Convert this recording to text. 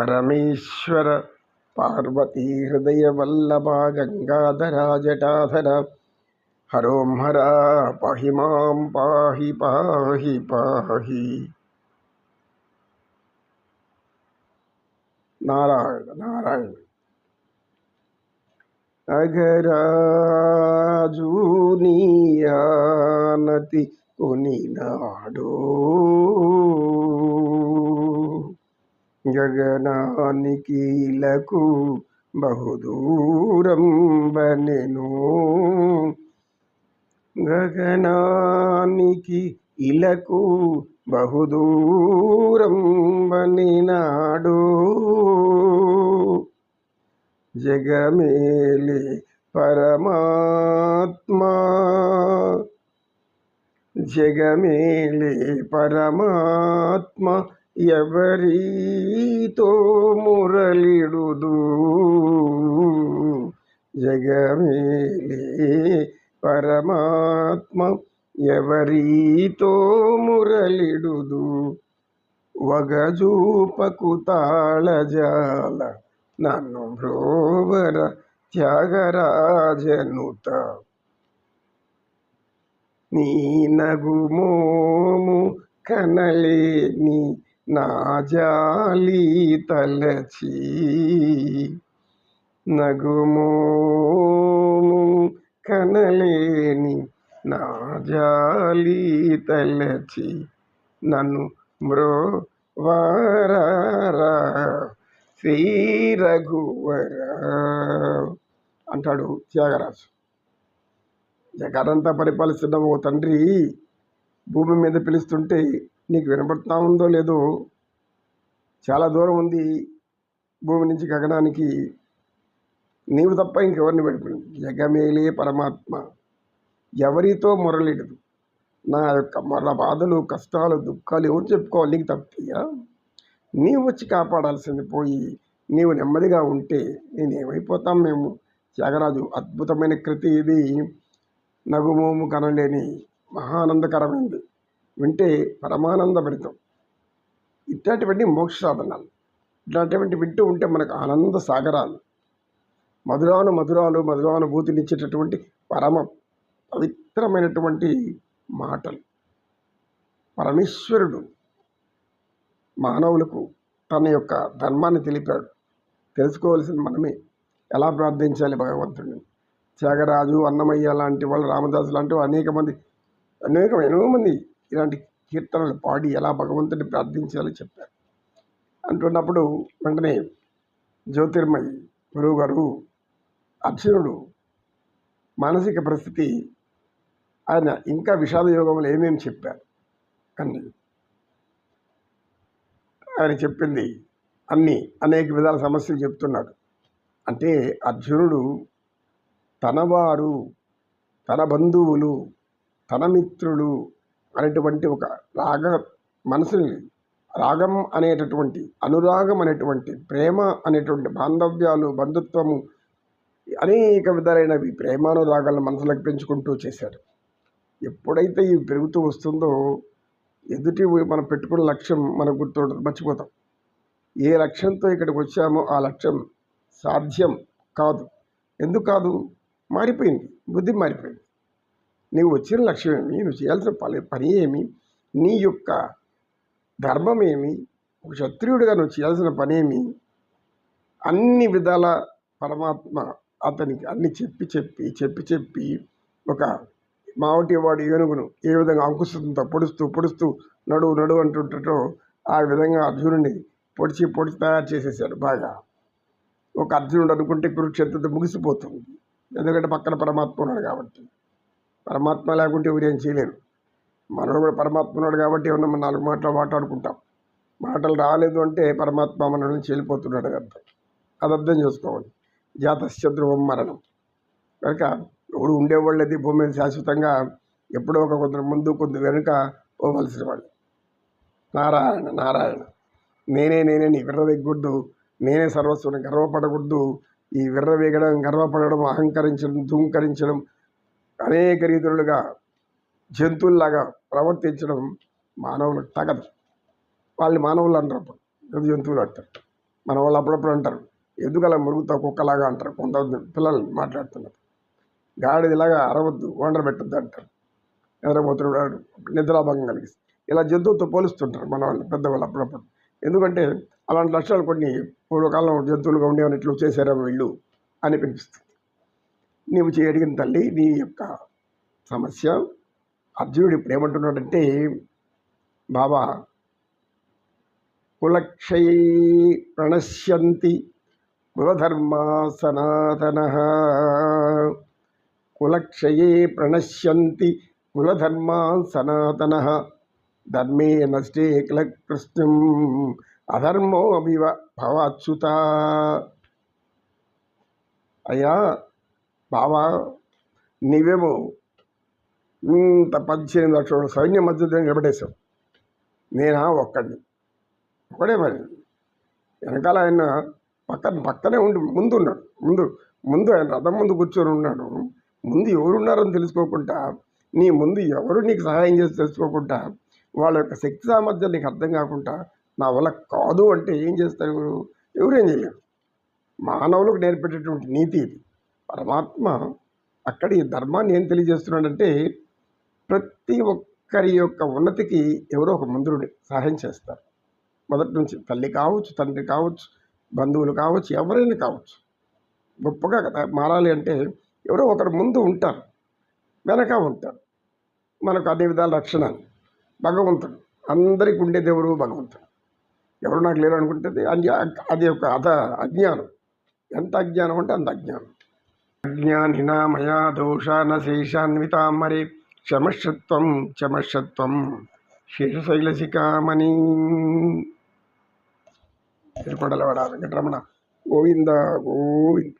పరమేశ్వర పార్వతీ హృదయ వల్లభ గంగాధరా జటాధర హరోం హరా పాహి మాం పాహి పాహి పాహి. నారాయణ నారాయణ. అగరాజు నీయానతి కొనినాడో గగనానికి ఇలకు బహుదూరం బనెను. గగనానికి ఇలకు బహుదూరం బనినాడు. జగమేలి పరమాత్మా జగమేలి పరమాత్మ ఎవరితో మురళిడుదు. జగమేలి పరమాత్మ ఎవరితో మురళిడుదు. వగజూపకు తాళజాల నన్ను బ్రోవర త్యాగరాజనుత. నీ నగుమోము కనలేని నా జాలి తలచి. నగుమోము కనలేని నా జాలి తలచి నన్ను మ్రోవర శ్రీ రఘువర అంటాడు త్యాగరాజు. జగదంతా పరిపాలిస్తున్న ఓ తండ్రి భూమి మీద పిలుస్తుంటే నీకు వినపడుతూ ఉందో లేదో, చాలా దూరం ఉంది భూమి నుంచి గగనానికి, నీవు తప్ప ఇంకెవరిని పెడుతుంది. జగమేలే పరమాత్మ ఎవరితో మురళిడదు. నా యొక్క మొర బాధలు కష్టాలు దుఃఖాలు ఎవరు చెప్పుకోవాలి? నీకు తప్పయ్యా. నీవు వచ్చి కాపాడాల్సింది పోయి నీవు నెమ్మదిగా ఉంటే నేనేమైపోతాం మేము. త్యాగరాజు అద్భుతమైన కృతి ఇది. నగుమోము కనలేని మహానందకరమైంది, వింటే పరమానందభరితం. ఇట్లాంటివన్నీ మోక్ష సాధనాలు. ఇట్లాంటివంటి వింటూ ఉంటే మనకు ఆనంద సాగరాలు, మధురానుభూతినిచ్చేటటువంటి పరమ పవిత్రమైనటువంటి మాటలు. పరమేశ్వరుడు మానవులకు తన యొక్క ధర్మాన్ని తెలిపాడు. తెలుసుకోవాల్సింది మనమే. ఎలా ప్రార్థించాలి భగవంతుడిని. త్యాగరాజు, అన్నమయ్య లాంటి వాళ్ళు, రామదాసు లాంటి ఎన్నో మంది ఇలాంటి కీర్తనలు పాడి ఎలా భగవంతుడిని ప్రార్థించాలో చెప్పారు. అంటున్నప్పుడు వెంటనే జ్యోతిర్మయి గురువు గారు అర్జునుడు మానసిక పరిస్థితి, ఆయన ఇంకా విషాద యోగంలో ఏమేమి చెప్పారు అని ఆయన చెప్పింది అన్నీ అనేక విధాల సమస్యలు చెప్తున్నాడు. అంటే అర్జునుడు తనవారు, తన బంధువులు, తన మిత్రులు అనేటువంటి ఒక మనసుని రాగం అనేటటువంటి, అనురాగం అనేటువంటి, ప్రేమ అనేటువంటి బాంధవ్యాలు, బంధుత్వము, అనేక విధాలైనవి ప్రేమానురాగాలను మనసులోకి పెంచుకుంటూ చేశాడు. ఎప్పుడైతే ఇవి పెరుగుతూ వస్తుందో ఎదుటి మనం పెట్టుకున్న లక్ష్యం మనకు మర్చిపోతాం. ఏ లక్ష్యంతో ఇక్కడికి వచ్చామో ఆ లక్ష్యం సాధ్యం కాదు. ఎందుకు కాదు? మారిపోయింది, బుద్ధి మారిపోయింది. నీవు వచ్చిన లక్ష్యం ఏమి, నువ్వు చేయాల్సిన పని ఏమి, నీ యొక్క ధర్మం ఏమి, ఒక క్షత్రియుడిగా నువ్వు చేయాల్సిన పని ఏమి, అన్ని విధాల పరమాత్మ అతనికి అన్ని చెప్పి ఒక మావటివాడు ఏనుగును ఏ విధంగా అంకుశంతో పొడుస్తూ నడువు అంటుంటాడో ఆ విధంగా అర్జునుడిని పొడిచి తయారు చేసేసాడు బాగా. ఒక అర్జునుడు అనుకుంటే కురుక్షేత్రంతో ముగిసిపోతుంది. ఎందుకంటే పక్కన పరమాత్మ ఉన్నాడు కాబట్టి. పరమాత్మ లేకుంటే ఎవరేం చేయలేరు. మనడు కూడా పరమాత్మ ఉన్నాడు కాబట్టి ఏమన్నా మనం 4 మాటలు మాట్లాడుకుంటాం. మాటలు రాలేదు అంటే పరమాత్మ మన నుంచి వెళ్ళిపోతున్నాడు అర్థం. అది అర్థం చేసుకోవాలి. జాతస్య ధ్రువం మరణం. కనుక ఎవడు ఉండేవాళ్ళది భూమి మీద శాశ్వతంగా ఎప్పుడో ఒక కొందరు ముందు కొందరు వెనుక పోవలసిన వాళ్ళు. నారాయణ నారాయణ. నేనే నీ విర్రవేగకూడదు, నేనే సర్వస్వం గర్వపడకూడదు. ఈ విర్రవేగడం, గర్వపడడం, అహంకరించడం, ధూంకరించడం, అనేక రీతులుగా జంతువుల్లాగా ప్రవర్తించడం మానవులకు తగదు. వాళ్ళు మానవులు అంటారు, జంతువులు అంటారు. మన వాళ్ళు అప్పుడప్పుడు అంటారు, ఎందుకు అలా మురుగుతావు కుక్కలాగా అంటారు కొంతమంది పిల్లలు మాట్లాడుతున్నారు. గాడిదిలాగా అరవద్దు, వండర పెట్టద్దు అంటారు. నిద్రపోతున్నాడు, నిద్రాభంగం కలిగిస్తుంది. ఇలా జంతువుతో పోలుస్తుంటారు మన వాళ్ళు పెద్దవాళ్ళు అప్పుడప్పుడు. ఎందుకంటే అలాంటి లక్షణాలు కొన్ని పూర్వకాలంలో జంతువులుగా ఉండేవని ఇట్లా చేశారా వీళ్ళు అనిపిస్తుంది. నీవు చేయడిగిన తల్లి నీ యొక్క సమస్య. అర్జునుడు ఇప్పుడు ఏమంటున్నాడంటే, బాబా కులక్షయీ ప్రణశ్యంతి కులధర్మా సనాతన, కులక్షయే ప్రణశ్యంతి కులధర్మా సనాతన, ధర్మే నష్టే కిల కృష్ణం అధర్మో అభివ భవాచ్యుత. అయ్యా బావా, నీవేమో ఇంత 18 లక్షల సైన్యం మధ్య నిలబడేశావు. నేనా ఒక్కడే మరి. వెనకాల ఆయన పక్కనే ఉండి ముందు ఆయన రథం ముందు కూర్చొని ఉన్నాడు. ముందు ఎవరున్నారని తెలుసుకోకుండా, నీ ముందు ఎవరు నీకు సహాయం చేసి తెలుసుకోకుండా, వాళ్ళ యొక్క శక్తి సామర్థ్యాలు నీకు అర్థం కాకుండా నా వల్ల కాదు అంటే ఏం చేస్తారు? ఎవరేం చేయలేరు. మానవులకు నేర్పేటటువంటి నీతి ఇది. పరమాత్మ అక్కడ ఈ ధర్మాన్ని ఏం తెలియజేస్తున్నాడంటే, ప్రతి ఒక్కరి యొక్క ఉన్నతికి ఎవరో ఒక మంత్రుడు సహాయం చేస్తారు. మొదటి నుంచి తల్లి కావచ్చు, తండ్రి కావచ్చు, బంధువులు కావచ్చు, ఎవరైనా కావచ్చు. గొప్పగా కదా మారాలి అంటే ఎవరో ఒకరు ముందు ఉంటారు, వెనక ఉంటారు. మనకు అన్ని విధాల రక్షణలు. భగవంతుడు అందరికి ఉండేది ఎవరు? భగవంతుడు. ఎవరు నాకు లేరు అనుకుంటే అది ఒక అజ్ఞానం. ఎంత అజ్ఞానం అంటే అంత అజ్ఞానం. అజ్ఞానినా మయా దోషాన శేషాన్వితామరే క్షమశ్చత్వం శేషశైలశిఖామణి. తిరుపడలవాడ వెంకటరమణ గోవింద గోవింద.